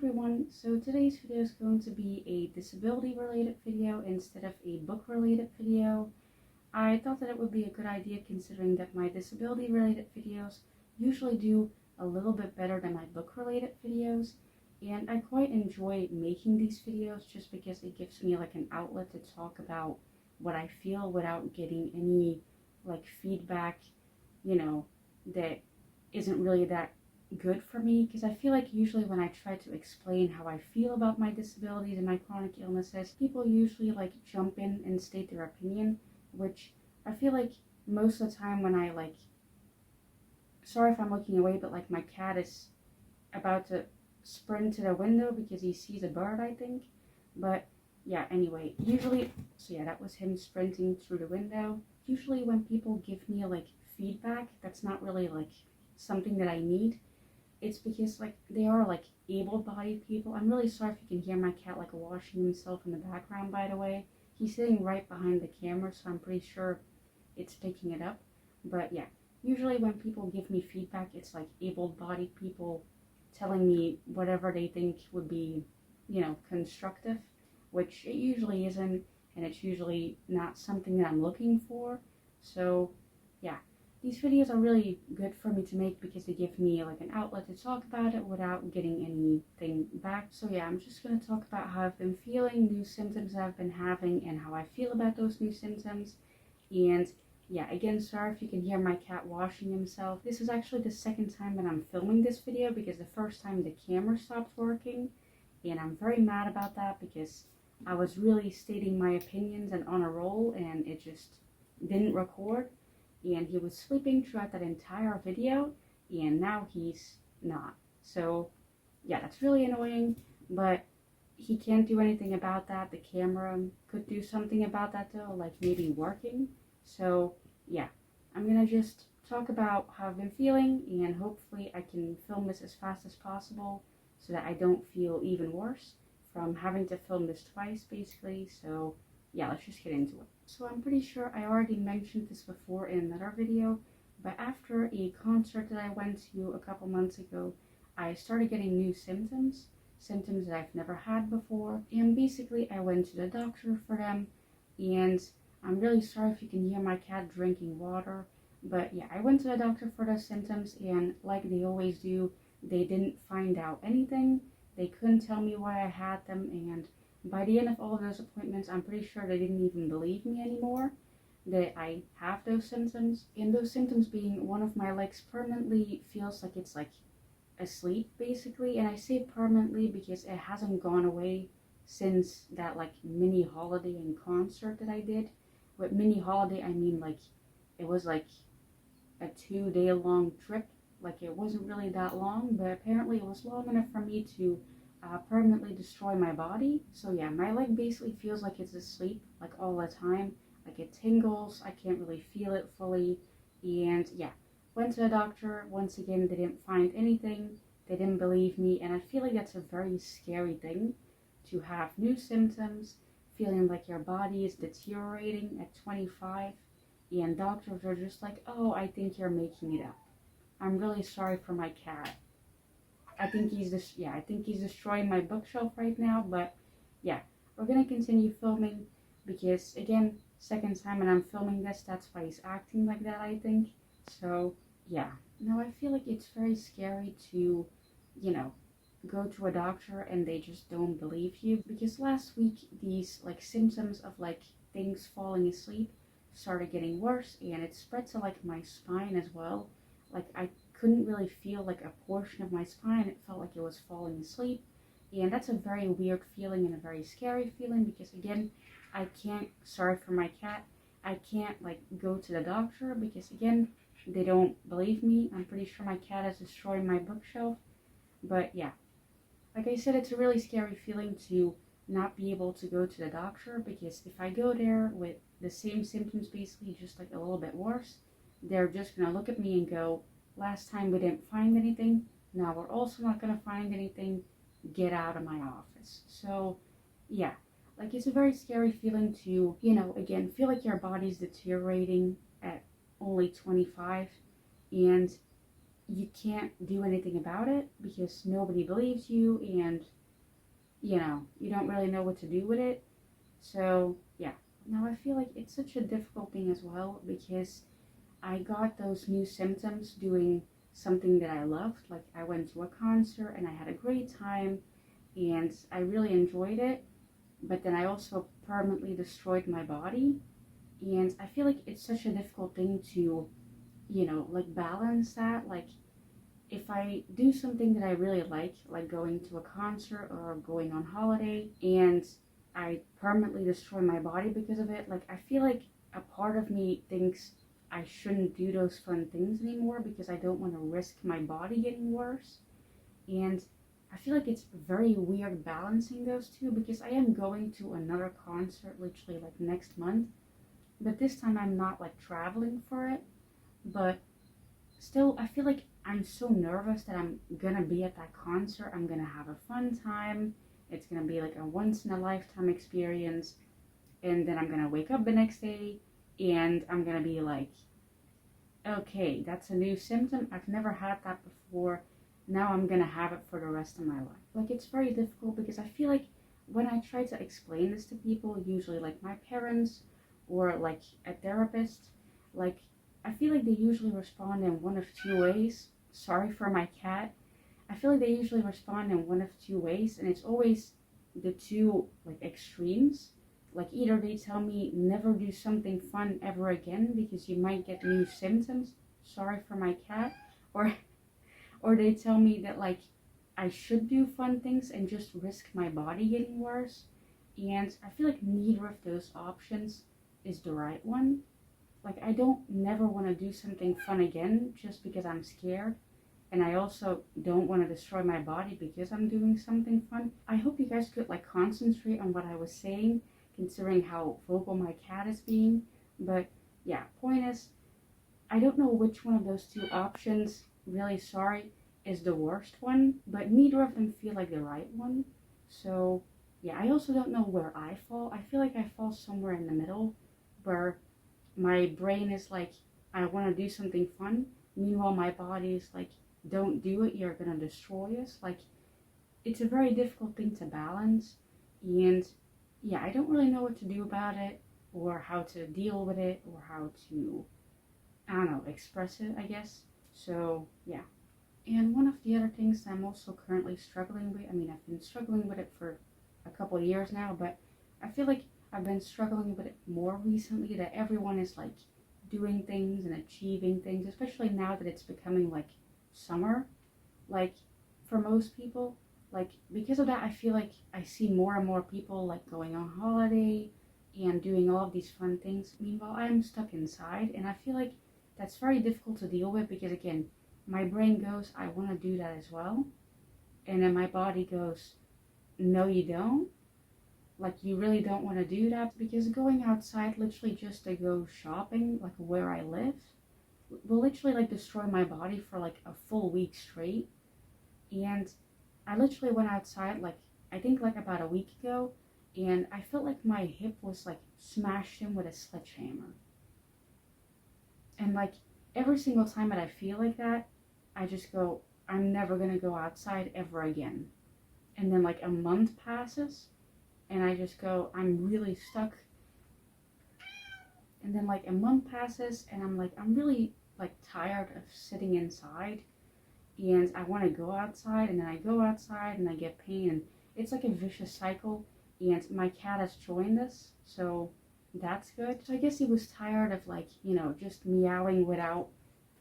everyone, so today's video is going to be a disability related video instead of a book related video. I thought that it would be a good idea considering that my disability related videos usually do a little bit better than my book related videos, and I quite enjoy making these videos just because it gives me like an outlet to talk about what I feel without getting any like feedback, that isn't really that good for me, because I feel like usually when I try to explain how I feel about my disabilities and my chronic illnesses, people usually like jump in and state their opinion, which I feel like most of the time when I sorry if I'm looking away, but like my cat is about to sprint to the window because he sees a bird, I think. But yeah, anyway, usually, so yeah, that was him sprinting through the window. Usually when people give me like feedback that's not really like something that I need, it's because like they are like able-bodied people. I'm really sorry if you can hear my cat like washing himself in the background, by the way. He's sitting right behind the camera, so I'm pretty sure it's picking it up. But yeah, usually when people give me feedback, it's like able-bodied people telling me whatever they think would be, constructive, which it usually isn't, and it's usually not something that I'm looking for. So yeah, these videos are really good for me to make because they give me like an outlet to talk about it without getting anything back. So yeah, I'm just going to talk about how I've been feeling, new symptoms I've been having, and how I feel about those new symptoms. And yeah, again, sorry if you can hear my cat washing himself. This is actually the second time that I'm filming this video because the first time the camera stopped working, and I'm very mad about that because I was really stating my opinions and on a roll, and it just didn't record. And he was sleeping throughout that entire video, and now he's not. So yeah, that's really annoying, but he can't do anything about that. The camera could do something about that though, like maybe working. So yeah, I'm gonna just talk about how I've been feeling, and hopefully I can film this as fast as possible so that I don't feel even worse from having to film this twice basically. So yeah, let's just get into it. So I'm pretty sure I already mentioned this before in another video, but after a concert that I went to a couple months ago, I started getting new symptoms that I've never had before, and basically I went to the doctor for them. And I'm really sorry if you can hear my cat drinking water, but yeah, I went to the doctor for those symptoms, and like they always do, they didn't find out anything. They couldn't tell me why I had them, and by the end of all of those appointments, I'm pretty sure they didn't even believe me anymore that I have those symptoms. And those symptoms being one of my legs permanently feels like it's like asleep basically. And I say permanently because it hasn't gone away since that like mini holiday and concert that I did. With mini holiday, I mean like it was like a 2-day long trip. Like it wasn't really that long, but apparently it was long enough for me to permanently destroy my body. So yeah, my leg basically feels like it's asleep like all the time. Like it tingles, I can't really feel it fully. And yeah, went to the doctor. Once again, they didn't find anything. They didn't believe me, and I feel like that's a very scary thing, to have new symptoms, feeling like your body is deteriorating at 25, and doctors are just like, oh, I think you're making it up. I'm really sorry for my cat. I think he's destroying my bookshelf right now, but yeah, we're gonna continue filming because again, second time and I'm filming this, that's why he's acting like that, I think. So yeah, now I feel like it's very scary to, go to a doctor and they just don't believe you, because last week these like symptoms of like things falling asleep started getting worse, and it spread to like my spine as well. Like I couldn't really feel like a portion of my spine. It felt like it was falling asleep, and that's a very weird feeling and a very scary feeling because again, I can't, sorry for my cat, I can't like go to the doctor because again, they don't believe me. I'm pretty sure my cat is destroying my bookshelf. But yeah, like I said, it's a really scary feeling to not be able to go to the doctor, because if I go there with the same symptoms, basically just like a little bit worse, they're just gonna look at me and go, last time we didn't find anything, now we're also not gonna find anything, get out of my office. So yeah, like it's a very scary feeling to, again, feel like your body's deteriorating at only 25, and you can't do anything about it because nobody believes you, and you know, you don't really know what to do with it. So yeah, now I feel like it's such a difficult thing as well because I got those new symptoms doing something that I loved. Like I went to a concert and I had a great time and I really enjoyed it, but then I also permanently destroyed my body. And I feel like it's such a difficult thing to, you know, like balance that. Like if I do something that I really like going to a concert or going on holiday, and I permanently destroy my body because of it, like I feel like a part of me thinks I shouldn't do those fun things anymore because I don't want to risk my body getting worse. And I feel like it's very weird balancing those two because I am going to another concert literally like next month, but this time I'm not like traveling for it. But still, I feel like I'm so nervous that I'm gonna be at that concert. I'm gonna have a fun time. It's gonna be like a once in a lifetime experience. And then I'm gonna wake up the next day and I'm gonna be like, okay, that's a new symptom. I've never had that before. Now I'm gonna have it for the rest of my life. Like, it's very difficult because I feel like when I try to explain this to people, usually like my parents or like a therapist, like I feel like they usually respond in one of two ways. Sorry for my cat. I feel like they usually respond in one of two ways, and it's always the two like extremes. Like either they tell me never do something fun ever again because you might get new symptoms. Sorry for my cat. Or or they tell me that like I should do fun things and just risk my body getting worse. And I feel like neither of those options is the right one. Like I don't never want to do something fun again just because I'm scared. And I also don't want to destroy my body because I'm doing something fun. I hope you guys could like concentrate on what I was saying, considering how vocal my cat is being. But yeah, point is, I don't know which one of those two options, really sorry, is the worst one, but neither of them feel like the right one. So yeah, I also don't know where I fall. I feel like I fall somewhere in the middle where my brain is like, I want to do something fun. Meanwhile, my body is like, don't do it, you're gonna destroy us. Like, it's a very difficult thing to balance. And yeah, I don't really know what to do about it, or how to deal with it, or how to, I don't know, express it, I guess. So yeah. And one of the other things I'm also currently struggling with, I mean, I've been struggling with it for a couple of years now, but I feel like I've been struggling with it more recently, that everyone is like doing things and achieving things, especially now that it's becoming like summer. Like for most people, like because of that, I feel like I see more and more people like going on holiday and doing all of these fun things. Meanwhile, I'm stuck inside, and I feel like that's very difficult to deal with because again, my brain goes, I want to do that as well. And then my body goes, no, you don't. Like, you really don't want to do that because going outside literally just to go shopping, like where I live, will literally like destroy my body for like a full week straight. And I literally went outside like, I think like about a week ago, and I felt like my hip was like smashed in with a sledgehammer. And like every single time that I feel like that, I just go, I'm never gonna go outside ever again. And then like a month passes and I just go, I'm really stuck. And then like a month passes and I'm like, I'm really like tired of sitting inside and I want to go outside, and then I go outside and I get pain, and it's like a vicious cycle. And my cat has joined us, so that's good. So I guess he was tired of like, you know, just meowing without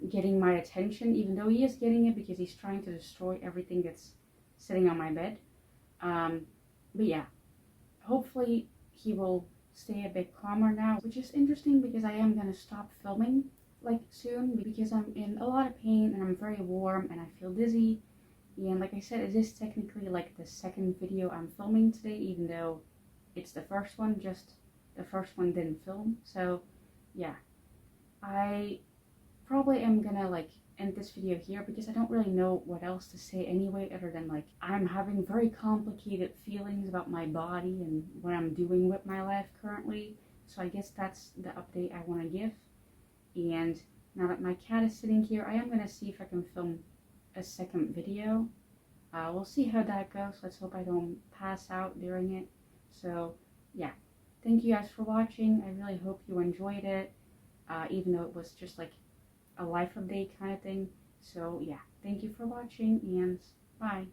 getting my attention, even though he is getting it because he's trying to destroy everything that's sitting on my bed. But yeah, hopefully he will stay a bit calmer now, which is interesting because I am gonna stop filming like soon because I'm in a lot of pain and I'm very warm and I feel dizzy. And like I said, it is technically like the second video I'm filming today, even though it's the first one, just the first one didn't film. So yeah, I probably am gonna like end this video here because I don't really know what else to say anyway, other than like I'm having very complicated feelings about my body and what I'm doing with my life currently. So I guess that's the update I want to give. And now that my cat is sitting here, I am going to see if I can film a second video. We'll see how that goes. Let's hope I don't pass out during it. So yeah, thank you guys for watching. I really hope you enjoyed it, even though it was just like a life update kind of thing. So yeah, thank you for watching, and bye.